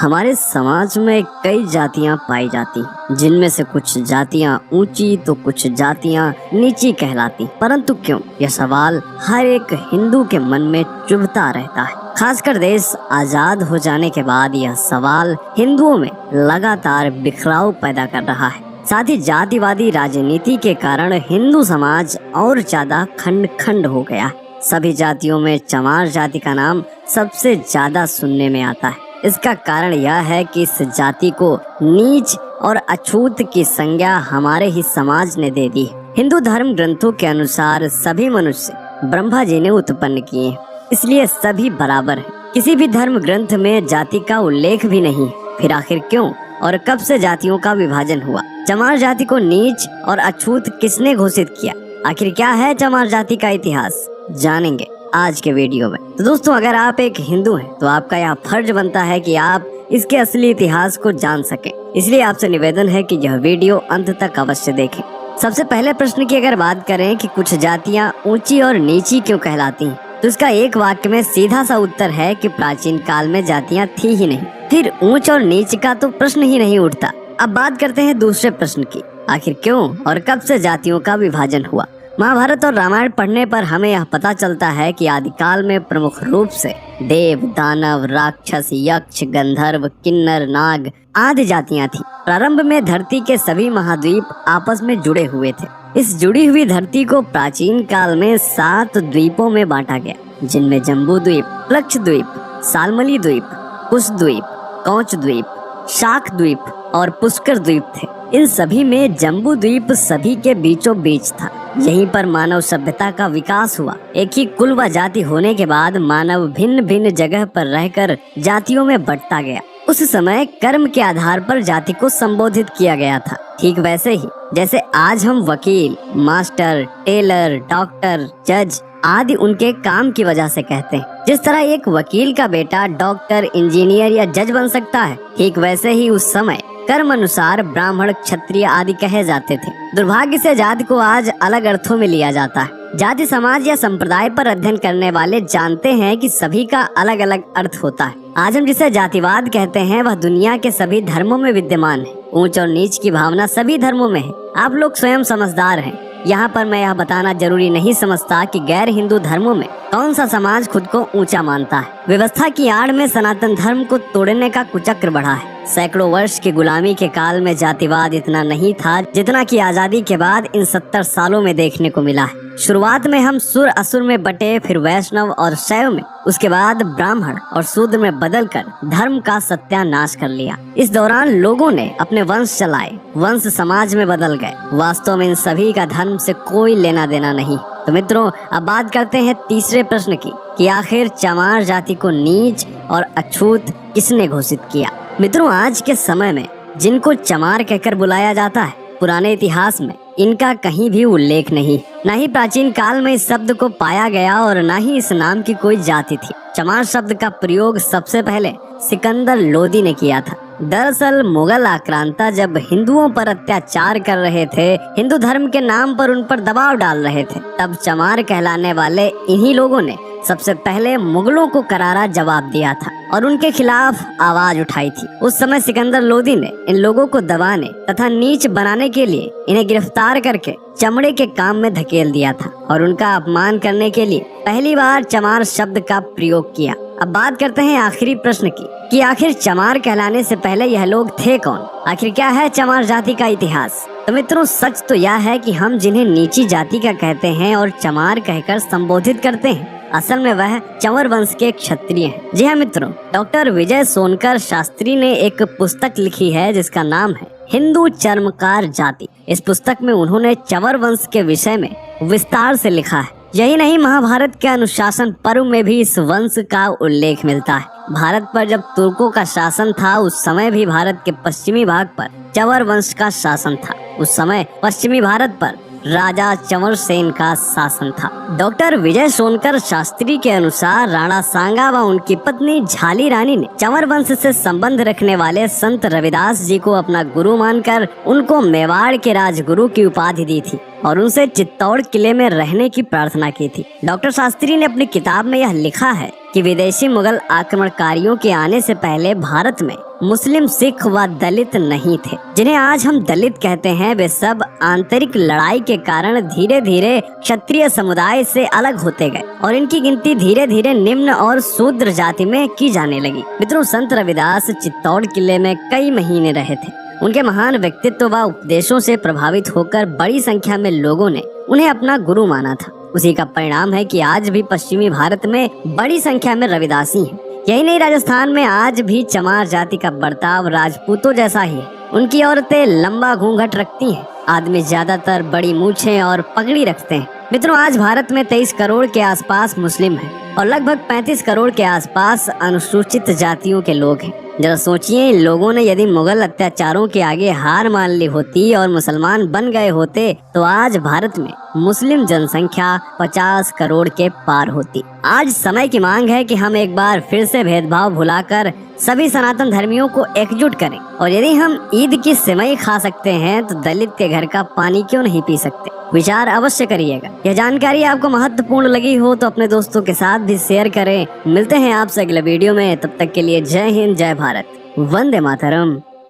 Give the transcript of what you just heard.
हमारे समाज में कई जातियां पाई जाती हैं, जिनमें से कुछ जातियां ऊंची तो कुछ जातियां नीची कहलाती। परंतु क्यों, यह सवाल हर एक हिंदू के मन में चुभता रहता है। खासकर देश आजाद हो जाने के बाद यह सवाल हिंदुओं में लगातार बिखराव पैदा कर रहा है। साथ ही जातिवादी राजनीति के कारण हिंदू समाज और ज्यादा खंड खंड हो गया। सभी जातियों में चमार जाति का नाम सबसे ज्यादा सुनने में आता है। इसका कारण यह है कि इस जाति को नीच और अछूत की संज्ञा हमारे ही समाज ने दे दी। हिंदू धर्म ग्रंथों के अनुसार सभी मनुष्य ब्रह्मा जी ने उत्पन्न किए, इसलिए सभी बराबर हैं। किसी भी धर्म ग्रंथ में जाति का उल्लेख भी नहीं। फिर आखिर क्यों और कब से जातियों का विभाजन हुआ? चमार जाति को नीच और अछूत किसने घोषित किया? आखिर क्या है चमार जाति का इतिहास, जानेंगे आज के वीडियो में। तो दोस्तों, अगर आप एक हिंदू हैं तो आपका यह फर्ज बनता है कि आप इसके असली इतिहास को जान सकें। इसलिए आपसे निवेदन है कि यह वीडियो अंत तक अवश्य देखें। सबसे पहले प्रश्न की अगर बात करें कि कुछ जातियां ऊंची और नीची क्यों कहलाती हैं, तो इसका एक वाक्य में सीधा सा उत्तर है कि प्राचीन काल में जातियां थी ही नहीं। फिर ऊंच और नीच का तो प्रश्न ही नहीं उठता। अब बात करते हैं दूसरे प्रश्न की, आखिर क्यों और कब से जातियों का विभाजन हुआ। महाभारत और रामायण पढ़ने पर हमें यह पता चलता है कि आदिकाल में प्रमुख रूप से देव, दानव, राक्षस, यक्ष, गंधर्व, किन्नर, नाग आदि जातियां थीं। प्रारंभ में धरती के सभी महाद्वीप आपस में जुड़े हुए थे। इस जुड़ी हुई धरती को प्राचीन काल में 7 द्वीपों में बांटा गया, जिनमें जम्बू द्वीप, प्लक्ष द्वीप, सालमली द्वीप, कुश द्वीप, कौच द्वीप, शाक द्वीप और पुष्कर द्वीप थे। इन सभी में जम्बू द्वीप सभी के बीचों बीच था। यहीं पर मानव सभ्यता का विकास हुआ। एक ही कुल व जाति होने के बाद मानव भिन्न भिन्न जगह पर रहकर जातियों में बंटता गया। उस समय कर्म के आधार पर जाति को संबोधित किया गया था। ठीक वैसे ही जैसे आज हम वकील, मास्टर, टेलर, डॉक्टर, जज आदि उनके काम की वजह से कहते हैं। जिस तरह एक वकील का बेटा डॉक्टर, इंजीनियर या जज बन सकता है, ठीक वैसे ही उस समय कर्म अनुसार ब्राह्मण, क्षत्रिय आदि कहे जाते थे। दुर्भाग्य से जाति को आज अलग अर्थों में लिया जाता है। जाति समाज या संप्रदाय पर अध्ययन करने वाले जानते हैं कि सभी का अलग अलग अर्थ होता है। आज हम जिसे जातिवाद कहते हैं वह दुनिया के सभी धर्मों में विद्यमान है। ऊंच और नीच की भावना सभी धर्मों में है। आप लोग स्वयं समझदार हैं। यहाँ पर मैं यह बताना जरूरी नहीं समझता कि गैर हिंदू धर्मों में कौन सा समाज खुद को ऊंचा मानता है। व्यवस्था की आड़ में सनातन धर्म को तोड़ने का कुचक्र बढ़ा है। सैकड़ों वर्ष की गुलामी के काल में जातिवाद इतना नहीं था जितना कि आजादी के बाद इन 70 सालों में देखने को मिला है। शुरुआत में हम सुर असुर में बटे, फिर वैष्णव और शैव में, उसके बाद ब्राह्मण और शूद्र में बदलकर धर्म का सत्यानाश कर लिया। इस दौरान लोगों ने अपने वंश चलाए, वंश समाज में बदल गए। वास्तव में इन सभी का धर्म से कोई लेना देना नहीं। तो मित्रों, अब बात करते हैं तीसरे प्रश्न की कि आखिर चमार जाति को नीच और अछूत किसने घोषित किया। मित्रों, आज के समय में जिनको चमार कहकर बुलाया जाता है, पुराने इतिहास में इनका कहीं भी उल्लेख नहीं। न ही प्राचीन काल में इस शब्द को पाया गया और न ही इस नाम की कोई जाति थी। चमार शब्द का प्रयोग सबसे पहले सिकंदर लोदी ने किया था। दरअसल मुगल आक्रांता जब हिंदुओं पर अत्याचार कर रहे थे, हिंदू धर्म के नाम पर उन पर दबाव डाल रहे थे, तब चमार कहलाने वाले इन्हीं लोगों ने सबसे पहले मुगलों को करारा जवाब दिया था और उनके खिलाफ आवाज उठाई थी। उस समय सिकंदर लोदी ने इन लोगों को दबाने तथा नीच बनाने के लिए इन्हें गिरफ्तार करके चमड़े के काम में धकेल दिया था और उनका अपमान करने के लिए पहली बार चमार शब्द का प्रयोग किया। अब बात करते हैं आखिरी प्रश्न की कि आखिर चमार कहलाने से पहले यह लोग थे कौन। आखिर क्या है चमार जाति का इतिहास। तो मित्रों, सच तो यह है कि हम जिन्हें नीची जाति का कहते हैं और चमार कहकर संबोधित करते हैं, असल में वह चंवर वंश के क्षत्रिय हैं। जी हाँ मित्रों, डॉक्टर विजय सोनकर शास्त्री ने एक पुस्तक लिखी है जिसका नाम है हिंदू चर्मकार जाति। इस पुस्तक में उन्होंने चंवर वंश के विषय में विस्तार से लिखा है। यही नहीं, महाभारत के अनुशासन पर्व में भी इस वंश का उल्लेख मिलता है। भारत पर जब तुर्कों का शासन था, उस समय भी भारत के पश्चिमी भाग पर चंवर वंश का शासन था। उस समय पश्चिमी भारत पर राजा चंवर सेन का शासन था। डॉक्टर विजय सोनकर शास्त्री के अनुसार राणा सांगा व उनकी पत्नी झाली रानी ने चंवर वंश से संबंध रखने वाले संत रविदास जी को अपना गुरु मानकर उनको मेवाड़ के राजगुरु की उपाधि दी थी और उनसे चित्तौड़ किले में रहने की प्रार्थना की थी। डॉक्टर शास्त्री ने अपनी किताब में यह लिखा है कि विदेशी मुगल आक्रमणकारियों के आने से पहले भारत में मुस्लिम, सिख व दलित नहीं थे। जिन्हें आज हम दलित कहते हैं, वे सब आंतरिक लड़ाई के कारण धीरे धीरे क्षत्रिय समुदाय से अलग होते गए और इनकी गिनती धीरे धीरे निम्न और शूद्र जाति में की जाने लगी। मित्रों, संत रविदास चित्तौड़ किले में कई महीने रहे थे। उनके महान व्यक्तित्व व उपदेशों से प्रभावित होकर बड़ी संख्या में लोगों ने उन्हें अपना गुरु माना था। उसी का परिणाम है कि आज भी पश्चिमी भारत में बड़ी संख्या में रविदासी हैं। यही नहीं, राजस्थान में आज भी चमार जाति का बर्ताव राजपूतों जैसा ही है। उनकी औरतें लंबा घूंघट रखती हैं, आदमी ज्यादातर बड़ी मूछें और पगड़ी रखते हैं। मित्रों, आज भारत में 23 करोड़ के आसपास मुस्लिम हैं और लगभग 35 करोड़ के आसपास अनुसूचित जातियों के लोग हैं। जरा सोचिए, इन लोगों ने यदि मुगल अत्याचारों के आगे हार मान ली होती और मुसलमान बन गए होते तो आज भारत में मुस्लिम जनसंख्या 50 करोड़ के पार होती। आज समय की मांग है कि हम एक बार फिर से भेदभाव भुलाकर सभी सनातन धर्मियों को एकजुट करें और यदि हम ईद की सेवई खा सकते हैं तो दलित के घर का पानी क्यों नहीं पी सकते। विचार अवश्य करिएगा। यह जानकारी आपको महत्वपूर्ण लगी हो तो अपने दोस्तों के साथ भी शेयर करें। मिलते हैं आपसे अगले वीडियो में, तब तक के लिए जय हिंद, जय भारत, वंदे मातरम।